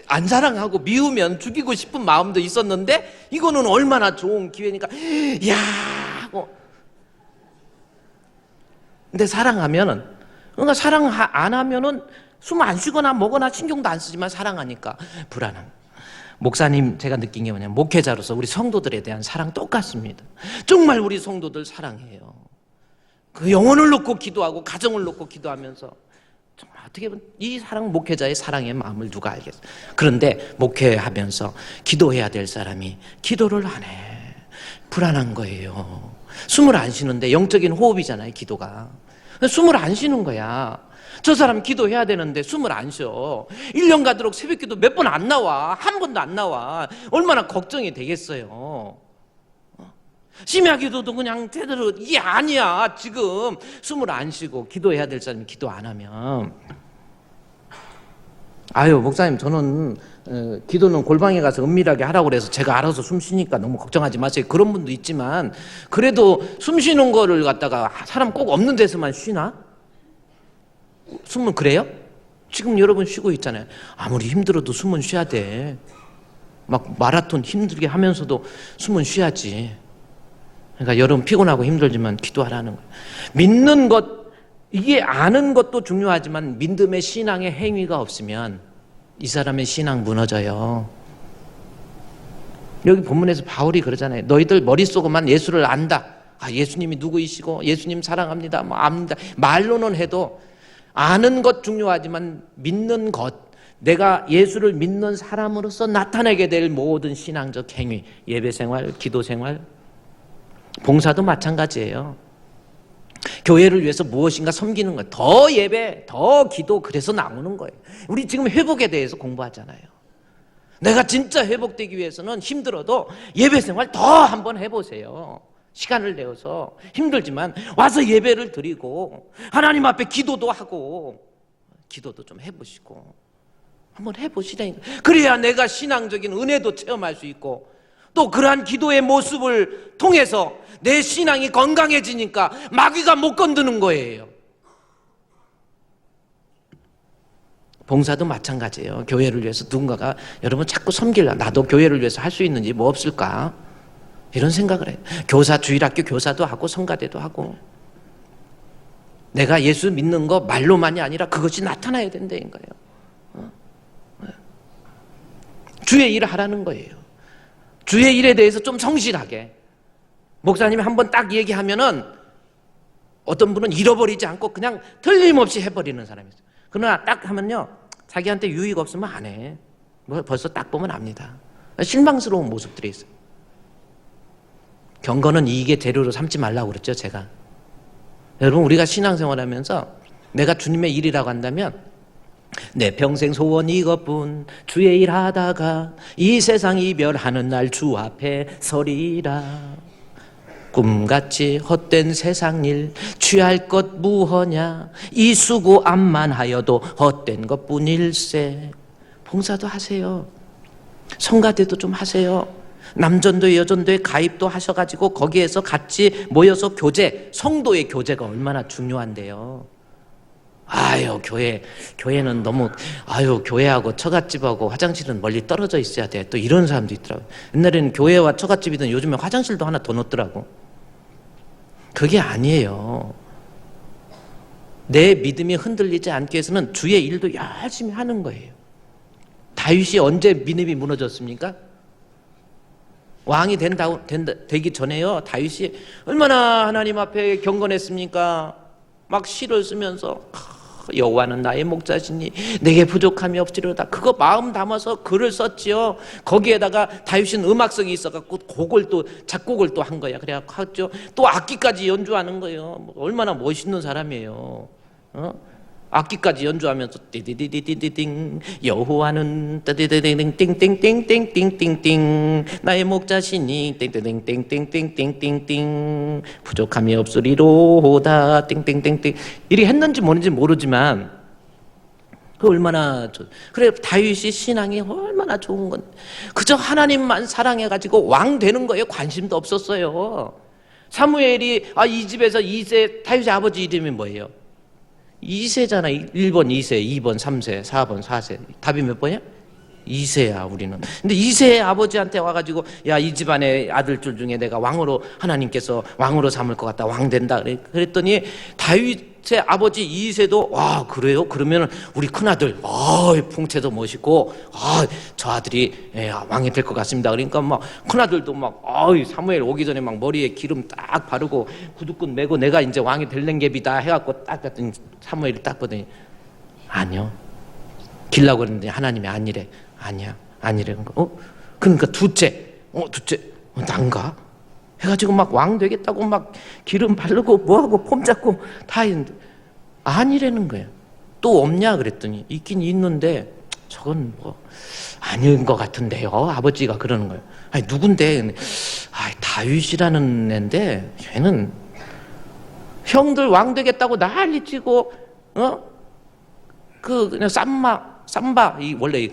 안 사랑하고 미우면 죽이고 싶은 마음도 있었는데 이거는 얼마나 좋은 기회니까 야 하고. 근데 사랑하면은, 그러니까 사랑 안 하면은 숨 안 쉬거나 먹거나 신경도 안 쓰지만 사랑하니까 불안함. 목사님, 제가 느낀 게 뭐냐면 목회자로서 우리 성도들에 대한 사랑 똑같습니다. 정말 우리 성도들 사랑해요. 그 영혼을 놓고 기도하고 가정을 놓고 기도하면서 정말 어떻게 보면 이 사랑, 목회자의 사랑의 마음을 누가 알겠어요. 그런데 목회하면서 기도해야 될 사람이 기도를 안 해. 불안한 거예요. 숨을 안 쉬는데, 영적인 호흡이잖아요, 기도가. 숨을 안 쉬는 거야. 저 사람 기도해야 되는데 숨을 안 쉬어. 1년 가도록 새벽 기도 몇 번 안 나와. 한 번도 안 나와. 얼마나 걱정이 되겠어요. 심야 기도도 그냥 제대로, 이게 아니야. 지금 숨을 안 쉬고 기도해야 될 사람이 기도 안 하면. 아유, 목사님, 저는 기도는 골방에 가서 은밀하게 하라고 그래서 제가 알아서 숨 쉬니까 너무 걱정하지 마세요. 그런 분도 있지만, 그래도 숨 쉬는 거를 갖다가 사람 꼭 없는 데서만 쉬나? 숨은 그래요? 지금 여러분 쉬고 있잖아요. 아무리 힘들어도 숨은 쉬어야 돼. 막 마라톤 힘들게 하면서도 숨은 쉬어야지. 그러니까 여러분 피곤하고 힘들지만 기도하라는 거예요. 믿는 것, 이게 아는 것도 중요하지만 믿음의 신앙의 행위가 없으면 이 사람의 신앙 무너져요. 여기 본문에서 바울이 그러잖아요. 너희들 머릿속으로만 예수를 안다. 예수님이 누구이시고 예수님 사랑합니다. 뭐 압니다. 말로는 해도 아는 것 중요하지만 믿는 것, 내가 예수를 믿는 사람으로서 나타내게 될 모든 신앙적 행위, 예배생활, 기도생활, 봉사도 마찬가지예요. 교회를 위해서 무엇인가 섬기는 거예요. 더 예배, 더 기도, 그래서 나오는 거예요. 우리 지금 회복에 대해서 공부하잖아요. 내가 진짜 회복되기 위해서는 힘들어도 예배생활 더 한번 해보세요. 시간을 내어서. 힘들지만 와서 예배를 드리고 하나님 앞에 기도도 하고, 기도도 좀 해보시고 한번 해보시라니까. 그래야 내가 신앙적인 은혜도 체험할 수 있고, 또 그러한 기도의 모습을 통해서 내 신앙이 건강해지니까 마귀가 못 건드는 거예요. 봉사도 마찬가지예요. 교회를 위해서 누군가가 여러분 자꾸 섬기려, 나도 교회를 위해서 할 수 있는지 뭐 없을까, 이런 생각을 해요. 교사, 주일학교 교사도 하고 성가대도 하고. 내가 예수 믿는 거 말로만이 아니라 그것이 나타나야 된다는 거예요. 주의 일을 하라는 거예요. 주의 일에 대해서 좀 성실하게. 목사님이 한번 딱 얘기하면은 어떤 분은 잃어버리지 않고 그냥 틀림없이 해버리는 사람이 있어요. 그러나 딱 하면요, 자기한테 유익 없으면 안 해. 뭐 벌써 딱 보면 압니다. 실망스러운 모습들이 있어요. 경건은 이익의 재료로 삼지 말라고 그랬죠, 제가. 여러분, 우리가 신앙생활 하면서 내가 주님의 일이라고 한다면 내 평생 소원 이것뿐, 주의 일 하다가 이 세상 이별하는 날 주 앞에 서리라. 꿈같이 헛된 세상 일 취할 것 무허냐, 이 수고 암만하여도 헛된 것뿐일세. 봉사도 하세요. 성가대도 좀 하세요. 남전도회 여전도회 가입도 하셔가지고 거기에서 같이 모여서 교제, 성도의 교제가 얼마나 중요한데요. 아유, 교회는 너무, 교회하고 처갓집하고 화장실은 멀리 떨어져 있어야 돼, 또 이런 사람도 있더라고요. 옛날에는 교회와 처갓집이든 요즘에 화장실도 하나 더 넣더라고. 그게 아니에요. 내 믿음이 흔들리지 않기 위해서는 주의 일도 열심히 하는 거예요. 다윗이 언제 믿음이 무너졌습니까? 왕이 되기 전에요, 다윗이 얼마나 하나님 앞에 경건했습니까? 막 시를 쓰면서 여호와는 나의 목자시니 내게 부족함이 없지로다, 그거 마음 담아서 글을 썼지요. 거기에다가 다윗은 음악성이 있어갖고 작곡을 또 한 거야. 그래갖고 하죠. 또 악기까지 연주하는 거예요. 얼마나 멋있는 사람이에요. 악기까지 연주하면서 띠디디디디딩 여호와는 띠디디딩 띵띵띵띵띵띵띵 나의 목자시니 띵띵띵띵띵띵띵띵 부족함이 없으리로다 띵띵띵띵 이리 했는지 모르는지 모르지만 그 얼마나 그래 다윗이 신앙이 얼마나 좋은 건 그저 하나님만 사랑해가지고 왕 되는 거에 관심도 없었어요. 사무엘이 이 집에서 2세 다윗의 아버지 이름이 뭐예요? 2세잖아. 1번 2세, 2번 3세, 4번 4세. 답이 몇 번이야? 2세야 우리는. 근데 2세의 아버지한테 와가지고 야, 이 집안의 아들들 중에 내가 왕으로 하나님께서 왕으로 삼을 것 같다. 왕 된다. 그랬더니 다윗의 아버지 2세도 와 그래요? 그러면 우리 큰아들 풍채도 멋있고 저 아들이 왕이 될 것 같습니다. 그러니까 막 큰아들도 막 사무엘 오기 전에 막 머리에 기름 딱 바르고 구두끈 메고 내가 이제 왕이 될랭개비다 해갖고 딱 갔더니 사무엘이 딱 보더니 아니요. 길라고 그랬는데 하나님이 아니래. 아니래. 그러니까 둘째, 난가? 해가지고 막 왕 되겠다고 막 기름 바르고 뭐하고 폼 잡고 다 했는데 아니라는 거예요. 또 없냐 그랬더니 있긴 있는데 저건 뭐 아닌 것 같은데요. 아버지가 그러는 거예요. 아니 누군데? 다윗이라는 애인데 걔는 형들 왕 되겠다고 난리치고 그냥 삼바 원래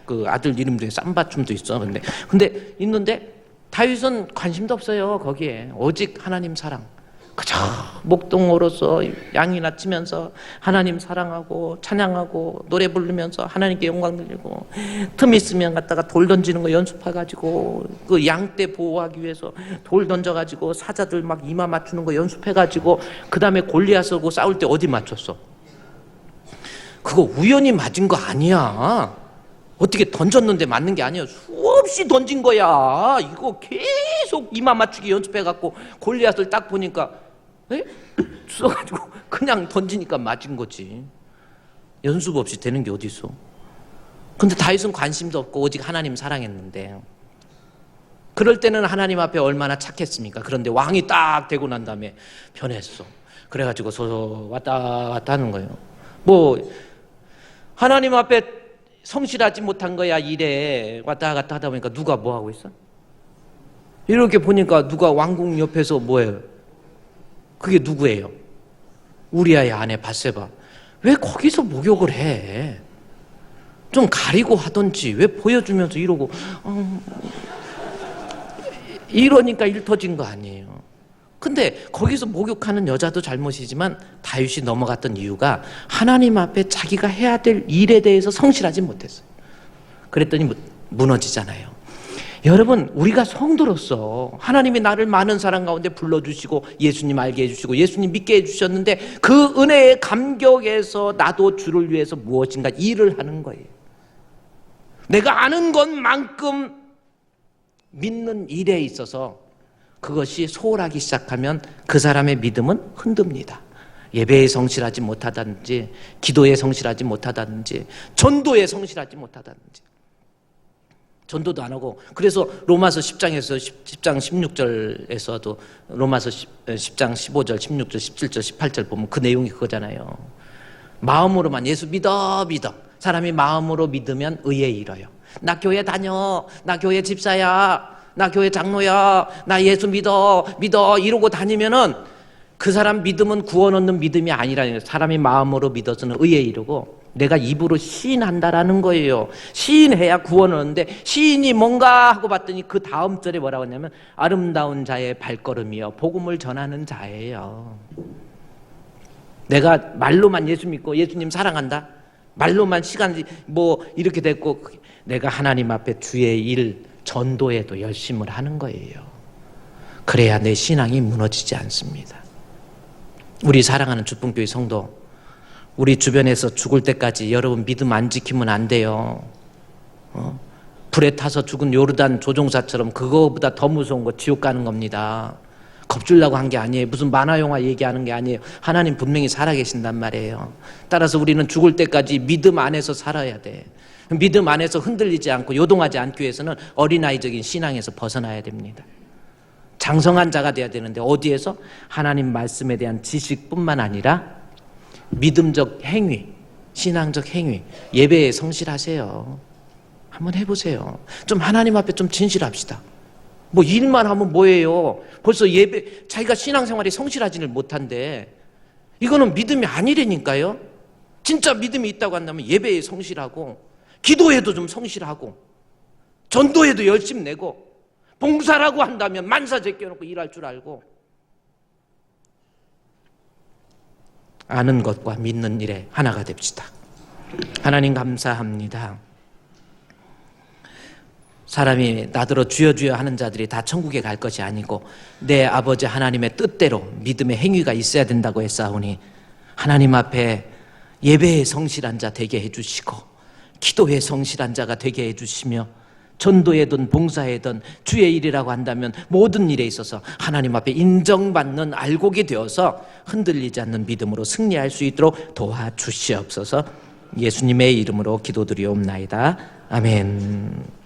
그 아들 이름 중에 삼바춤도 있어. 근데 있는데 다윗은 관심도 없어요. 거기에 오직 하나님 사랑. 그저 목동으로서 양이나 치면서 하나님 사랑하고 찬양하고 노래 부르면서 하나님께 영광 돌리고 틈 있으면 갔다가 돌 던지는 거 연습해가지고 그 양떼 보호하기 위해서 돌 던져가지고 사자들 막 이마 맞추는 거 연습해가지고 그 다음에 골리앗하고 싸울 때 어디 맞췄어? 그거 우연히 맞은 거 아니야. 어떻게 던졌는데 맞는 게 아니야. 수없이 던진 거야. 이거 계속 이마 맞추기 연습해갖고 골리앗을 딱 보니까 써가지고 그냥 던지니까 맞은 거지. 연습 없이 되는 게 어디 있어. 근데 다윗은 관심도 없고 오직 하나님 사랑했는데 그럴 때는 하나님 앞에 얼마나 착했습니까? 그런데 왕이 딱 되고 난 다음에 변했어. 그래가지고 왔다 갔다 하는 거예요. 하나님 앞에 성실하지 못한 거야. 일에 왔다 갔다 하다 보니까 누가 뭐 하고 있어? 이렇게 보니까 누가 왕궁 옆에서 뭐예요? 그게 누구예요? 우리아의 아내 바세바. 왜 거기서 목욕을 해? 좀 가리고 하던지 왜 보여주면서 이러고 이러니까 일 터진 거 아니에요. 근데 거기서 목욕하는 여자도 잘못이지만 다윗이 넘어갔던 이유가 하나님 앞에 자기가 해야 될 일에 대해서 성실하지 못했어요. 그랬더니 무너지잖아요. 여러분 우리가 성도로서 하나님이 나를 많은 사람 가운데 불러주시고 예수님 알게 해주시고 예수님 믿게 해주셨는데 그 은혜의 감격에서 나도 주를 위해서 무엇인가 일을 하는 거예요. 내가 아는 것만큼 믿는 일에 있어서 그것이 소홀하기 시작하면 그 사람의 믿음은 흔듭니다. 예배에 성실하지 못하다든지 기도에 성실하지 못하다든지 전도에 성실하지 못하다든지 전도도 안 하고 그래서 로마서 10장에서 10장 16절에서도 로마서 10장 15절 16절 17절 18절 보면 그 내용이 그거잖아요. 마음으로만 예수 믿어 사람이 마음으로 믿으면 의에 이뤄요. 나 교회 다녀. 나 교회 집사야. 나 교회 장로야. 나 예수 믿어 이러고 다니면은 그 사람 믿음은 구원 얻는 믿음이 아니라 사람이 마음으로 믿어서는 의에 이르고 내가 입으로 시인한다라는 거예요. 시인해야 구원을 얻는데 시인이 뭔가 하고 봤더니 그 다음 절에 뭐라고 했냐면 아름다운 자의 발걸음이요 복음을 전하는 자예요. 내가 말로만 예수 믿고 예수님 사랑한다. 말로만 시간 이렇게 됐고 내가 하나님 앞에 주의 일 전도에도 열심을 하는 거예요. 그래야 내 신앙이 무너지지 않습니다. 우리 사랑하는 주풍교회 성도, 우리 주변에서 죽을 때까지 여러분 믿음 안 지키면 안 돼요. 불에 타서 죽은 요르단 조종사처럼 그거보다 더 무서운 거 지옥 가는 겁니다. 겁주려고 한 게 아니에요. 무슨 만화영화 얘기하는 게 아니에요. 하나님 분명히 살아계신단 말이에요. 따라서 우리는 죽을 때까지 믿음 안에서 살아야 돼. 믿음 안에서 흔들리지 않고 요동하지 않기 위해서는 어린아이적인 신앙에서 벗어나야 됩니다. 장성한 자가 돼야 되는데 어디에서? 하나님 말씀에 대한 지식뿐만 아니라 믿음적 행위, 신앙적 행위, 예배에 성실하세요. 한번 해보세요. 좀 하나님 앞에 좀 진실합시다. 뭐 일만 하면 뭐예요? 벌써 예배, 자기가 신앙생활에 성실하지를 못한데 이거는 믿음이 아니라니까요. 진짜 믿음이 있다고 한다면 예배에 성실하고 기도에도 좀 성실하고 전도에도 열심 내고 봉사라고 한다면 만사 제껴놓고 일할 줄 알고 아는 것과 믿는 일에 하나가 됩시다. 하나님 감사합니다. 사람이 나더러 주여 주여 하는 자들이 다 천국에 갈 것이 아니고 내 아버지 하나님의 뜻대로 믿음의 행위가 있어야 된다고 했사오니 하나님 앞에 예배에 성실한 자 되게 해주시고 기도에 성실한 자가 되게 해주시며 전도에든 봉사에든 주의 일이라고 한다면 모든 일에 있어서 하나님 앞에 인정받는 알곡이 되어서 흔들리지 않는 믿음으로 승리할 수 있도록 도와주시옵소서. 예수님의 이름으로 기도드리옵나이다. 아멘.